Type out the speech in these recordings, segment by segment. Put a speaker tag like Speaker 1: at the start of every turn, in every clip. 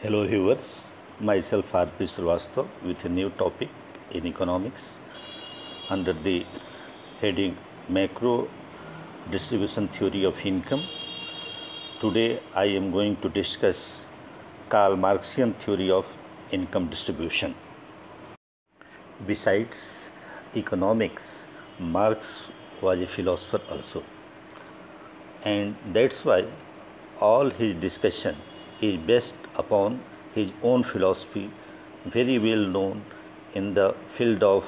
Speaker 1: Hello viewers, myself R.P. Srivastava with a new topic in economics under the heading Macro Distribution Theory of Income. Today I am going to discuss Karl Marxian theory of income distribution. Besides economics, Marx was a philosopher also, and that's why all his discussion is based upon his own philosophy, very well known in the field of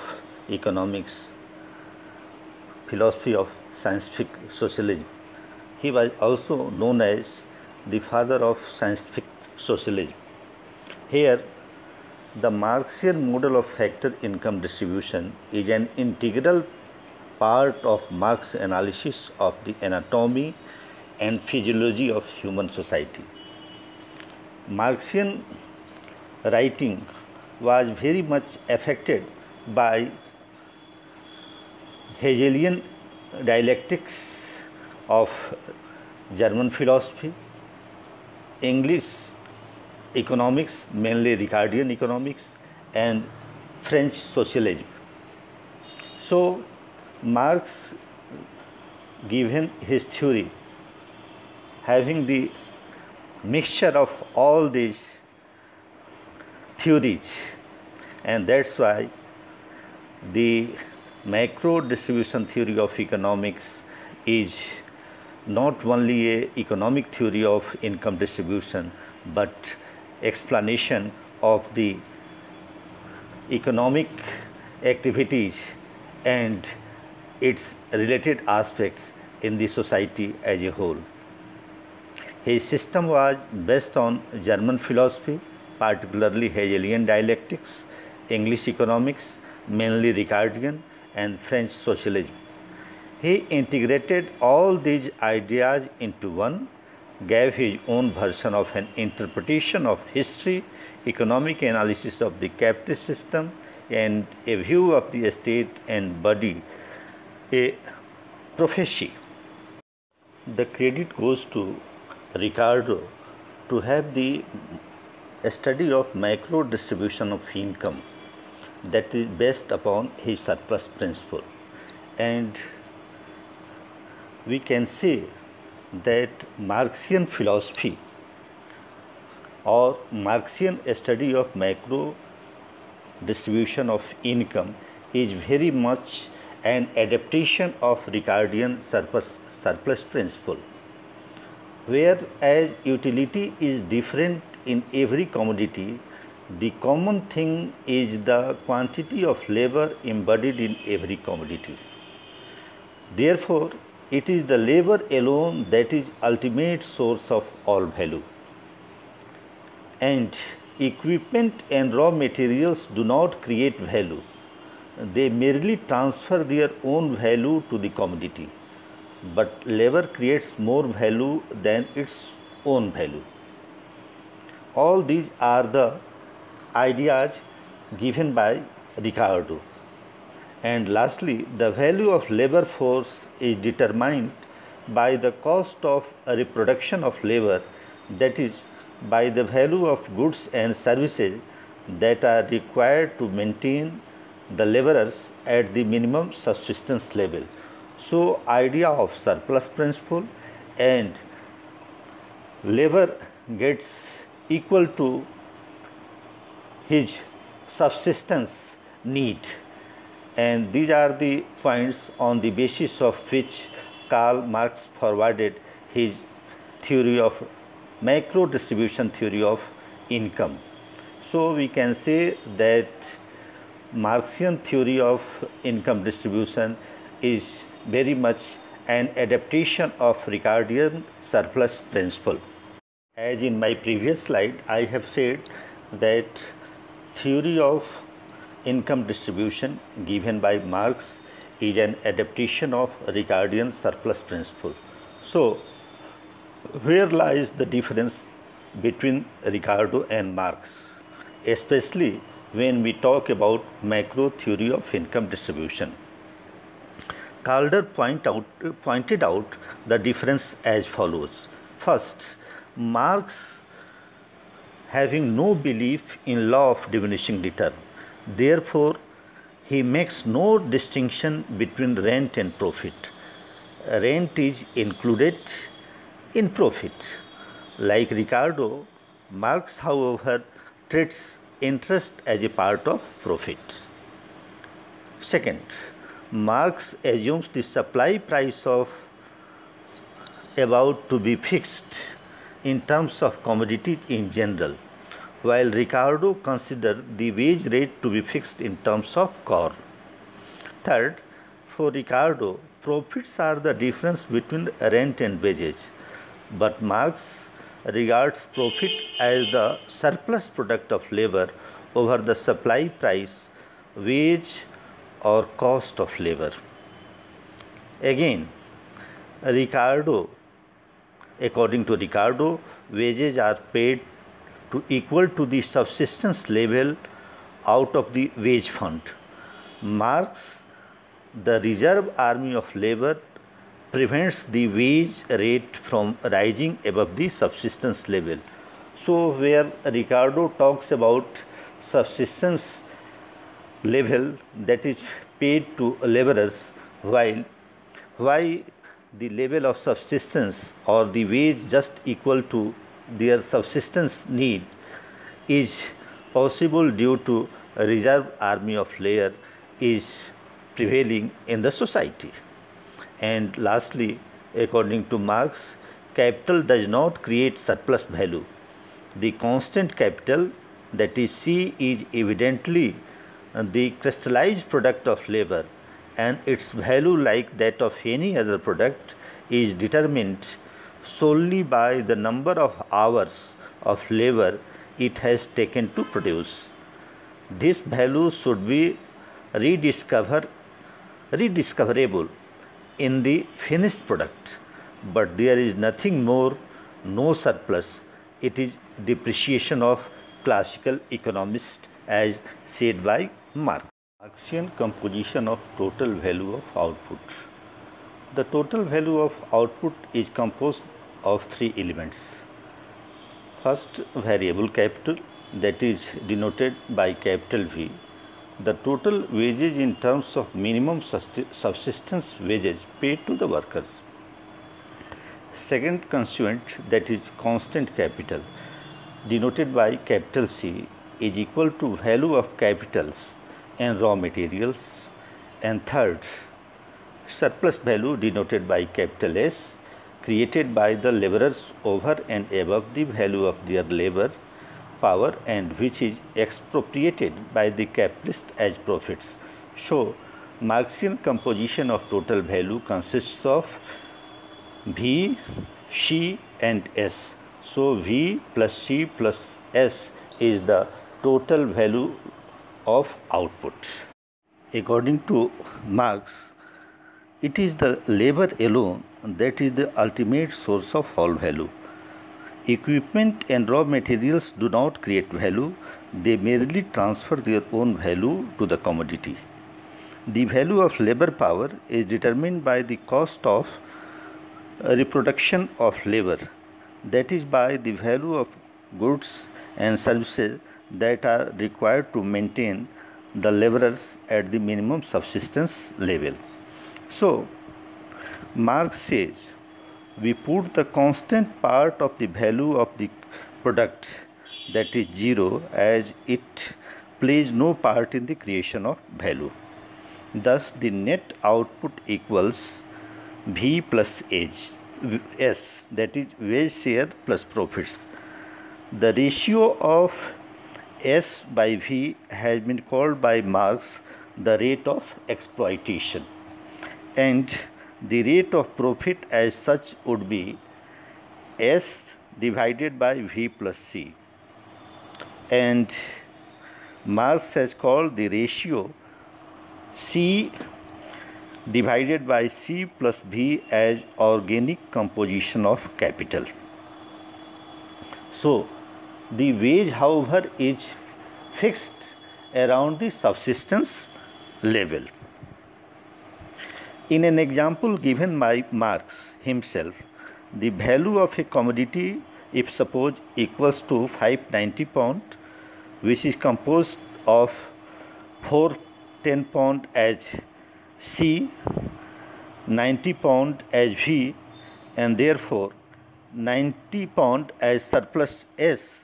Speaker 1: economics, philosophy of scientific socialism. He was also known as the father of scientific socialism. Here, the Marxian model of factor income distribution is an integral part of Marx's analysis of the anatomy and physiology of human society. Marxian writing was very much affected by Hegelian dialectics of German philosophy, English economics, mainly Ricardian economics, and French socialism. So, Marx, given his theory, having the mixture of all these theories, and that's why the macro distribution theory of economics is not only a economic theory of income distribution but explanation of the economic activities and its related aspects in the society as a whole. His system was based on German philosophy, particularly Hegelian dialectics, English economics, mainly Ricardian, and French socialism. He integrated all these ideas into one, gave his own version of an interpretation of history, economic analysis of the capitalist system, and a view of the state and body, a prophecy. The credit goes to Ricardo to have the study of macro distribution of income that is based upon his surplus principle, and we can say that Marxian philosophy or Marxian study of macro distribution of income is very much an adaptation of Ricardian surplus principle, whereas utility is different in every commodity. The common thing is the quantity of labor embodied in every commodity. Therefore, it is the labor alone that is ultimate source of all value. And equipment and raw materials do not create value. They merely transfer their own value to the commodity. But labor creates more value than its own value. All these are the ideas given by Ricardo. And lastly, the value of labor force is determined by the cost of reproduction of labor, that is, by the value of goods and services that are required to maintain the laborers at the minimum subsistence level. So, idea of surplus principle and labor gets equal to his subsistence need, and these are the points on the basis of which Karl Marx forwarded his theory of macro distribution theory of income. So, we can say that Marxian theory of income distribution is very much an adaptation of Ricardian surplus principle. As in my previous slide, I have said that theory of income distribution given by Marx is an adaptation of Ricardian surplus principle. So, where lies the difference between Ricardo and Marx, especially when we talk about macro theory of income distribution? Calder pointed out the difference as follows. First, Marx having no belief in law of diminishing return. Therefore, he makes no distinction between rent and profit. Rent is included in profit. Like Ricardo, Marx, however, treats interest as a part of profit. Second, Marx assumes the supply price of about to be fixed in terms of commodities in general, while Ricardo considers the wage rate to be fixed in terms of core. Third, for Ricardo, profits are the difference between rent and wages, but Marx regards profit as the surplus product of labor over the supply price, wage, or cost of labor. Again, according to Ricardo, wages are paid to equal to the subsistence level out of the wage fund. Marx, the reserve army of labor, prevents the wage rate from rising above the subsistence level. So, where Ricardo talks about subsistence level that is paid to laborers, while why the level of subsistence or the wage just equal to their subsistence need is possible due to a reserve army of labor is prevailing in the society. And lastly, according to Marx, capital does not create surplus value. The constant capital, that is C, is evidently the crystallized product of labor, and its value, like that of any other product, is determined solely by the number of hours of labor it has taken to produce. This value should be rediscoverable in the finished product, but there is nothing more, no surplus. It is depreciation of classical economists, as said by Marx. Marxian composition of total value of output. The total value of output is composed of three elements. First, variable capital, that is denoted by capital V. The total wages in terms of minimum subsistence wages paid to the workers. Second constituent, that is constant capital, denoted by capital C, is equal to value of capitals and raw materials. And third, surplus value, denoted by capital S, created by the laborers over and above the value of their labor power, and which is expropriated by the capitalist as profits. So, Marxian composition of total value consists of V, C and S. So, V plus C plus S is the total value of output. According to Marx, it is the labor alone that is the ultimate source of all value. Equipment and raw materials do not create value, they merely transfer their own value to the commodity. The value of labor power is determined by the cost of reproduction of labor, that is, by the value of goods and services that are required to maintain the laborers at the minimum subsistence level. So, Marx says, we put the constant part of the value of the product, that is 0, as it plays no part in the creation of value. Thus, the net output equals V plus S, that is wage share plus profits. The ratio of S by V has been called by Marx the rate of exploitation, and the rate of profit as such would be S divided by V plus C, and Marx has called the ratio C divided by C plus V as organic composition of capital. So, the wage, however, is fixed around the subsistence level. In an example given by Marx himself, the value of a commodity if suppose equals to 590 pound, which is composed of 410 pound as C, 90 pound as V, and therefore 90 pound as surplus S,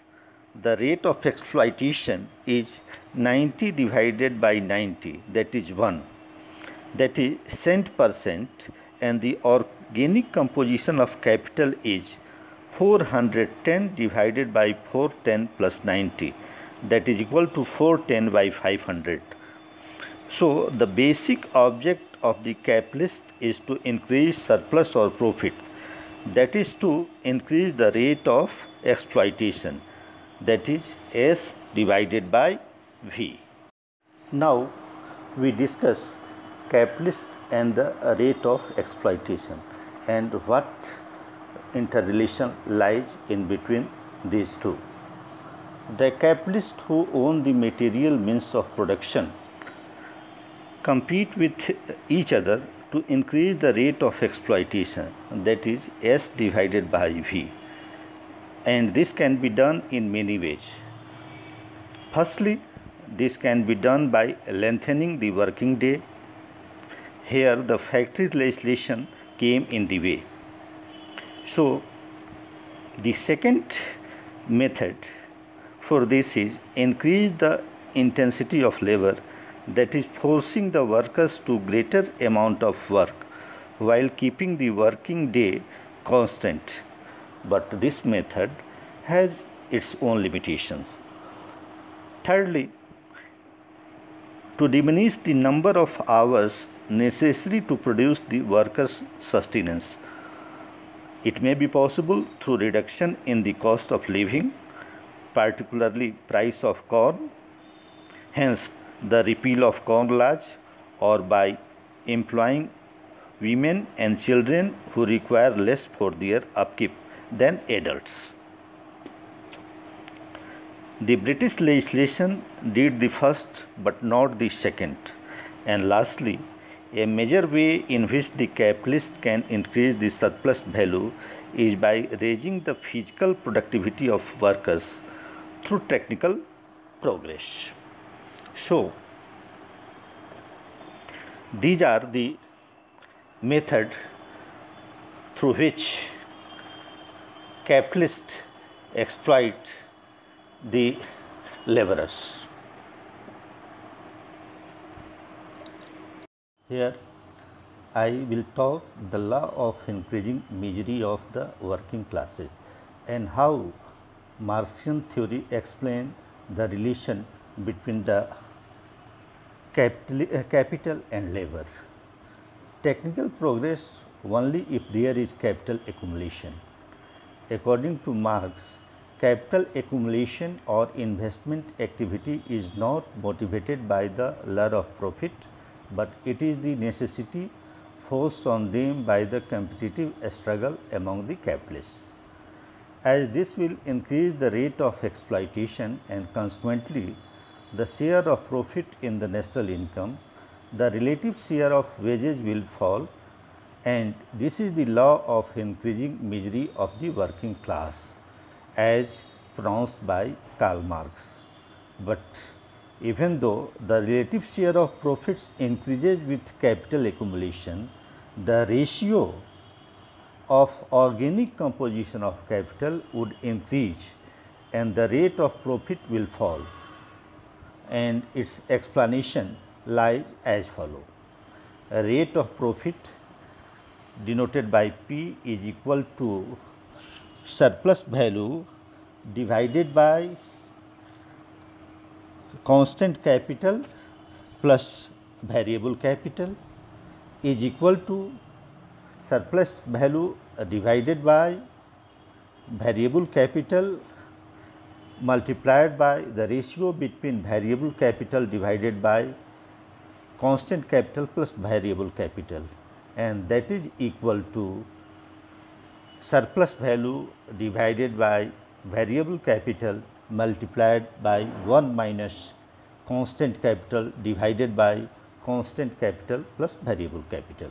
Speaker 1: the rate of exploitation is 90 divided by 90, that is 1, that is cent per cent, and the organic composition of capital is 410 divided by 410 plus 90, that is equal to 410 by 500. So the basic object of the capitalist is to increase surplus or profit, that is to increase the rate of exploitation, that is S divided by V. Now we discuss capitalist and the rate of exploitation and what interrelation lies in between these two. The capitalists who own the material means of production compete with each other to increase the rate of exploitation, that is S divided by V, and this can be done in many ways. Firstly, this can be done by lengthening the working day. Here the factory legislation came in the way. So the second method for this is increase the intensity of labor, that is forcing the workers to greater amount of work while keeping the working day constant. But this method has its own limitations. Thirdly, to diminish the number of hours necessary to produce the workers' sustenance. It may be possible through reduction in the cost of living, particularly price of corn, hence the repeal of corn laws, or by employing women and children who require less for their upkeep than adults. The British legislation did the first but not the second. And lastly, a major way in which the capitalist can increase the surplus value is by raising the physical productivity of workers through technical progress. So, these are the methods through which capitalists exploit the laborers. Here I will talk the law of increasing misery of the working classes and how Marxian theory explains the relation between the capital and labor. Technical progress only if there is capital accumulation. According to Marx, capital accumulation or investment activity is not motivated by the lure of profit, but it is the necessity forced on them by the competitive struggle among the capitalists. As this will increase the rate of exploitation and consequently the share of profit in the national income, the relative share of wages will fall, and this is the law of increasing misery of the working class as pronounced by Karl Marx. But even though the relative share of profits increases with capital accumulation, the ratio of organic composition of capital would increase and the rate of profit will fall, and its explanation lies as follows. A rate of profit denoted by P is equal to surplus value divided by constant capital plus variable capital is equal to surplus value divided by variable capital multiplied by the ratio between variable capital divided by constant capital plus variable capital, and that is equal to surplus value divided by variable capital multiplied by 1 minus constant capital divided by constant capital plus variable capital.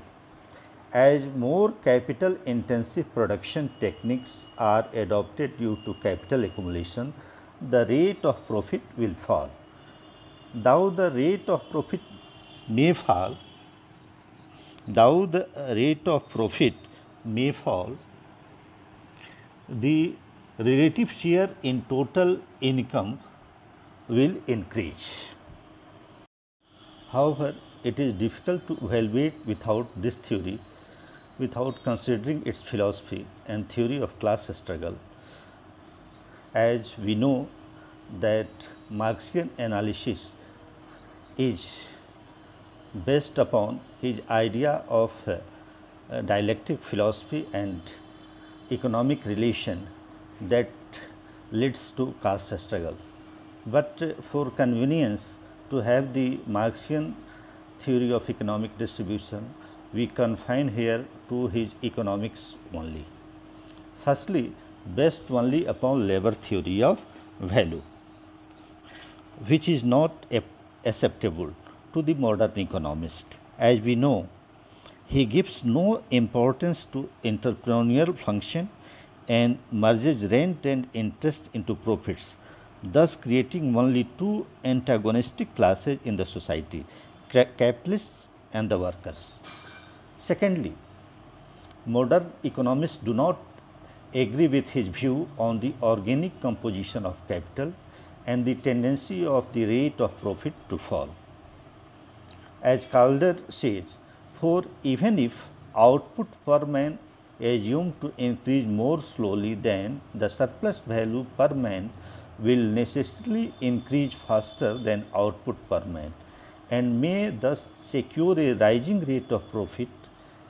Speaker 1: As more capital intensive production techniques are adopted due to capital accumulation, the rate of profit will fall. Though the rate of profit may fall, though the rate of profit may fall, the relative share in total income will increase. However, it is difficult to evaluate without this theory, without considering its philosophy and theory of class struggle, as we know that Marxian analysis is based upon his idea of dialectic philosophy and economic relation that leads to caste struggle. But for convenience to have the Marxian theory of economic distribution, we confine here to his economics only. Firstly, based only upon labor theory of value, which is not acceptable to the modern economist. As we know, he gives no importance to entrepreneurial function and merges rent and interest into profits, thus creating only two antagonistic classes in the society, capitalists and the workers. Secondly, modern economists do not agree with his view on the organic composition of capital and the tendency of the rate of profit to fall. As Calder says, for even if output per man assumed to increase more slowly than the surplus value per man will necessarily increase faster than output per man and may thus secure a rising rate of profit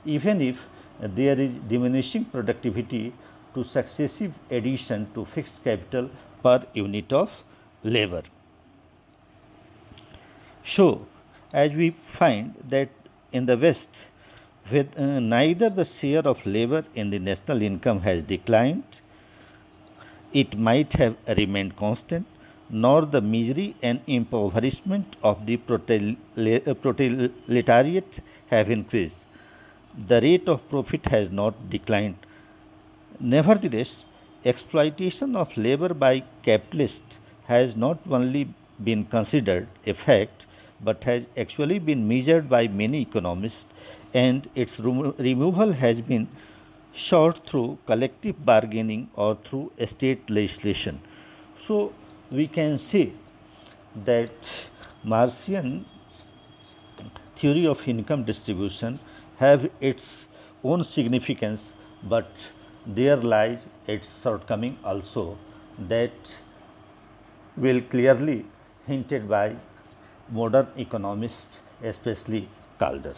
Speaker 1: even if there is diminishing productivity to successive addition to fixed capital per unit of labor. So, as we find that in the West, with neither the share of labor in the national income has declined, it might have remained constant, nor the misery and impoverishment of the proletariat have increased. The rate of profit has not declined. Nevertheless, exploitation of labor by capitalists has not only been considered a fact but has actually been measured by many economists, and its removal has been sought through collective bargaining or through state legislation. So, we can say that Marxian theory of income distribution have its own significance, but there lies its shortcoming also, that will clearly hinted by modern economists, especially Calder.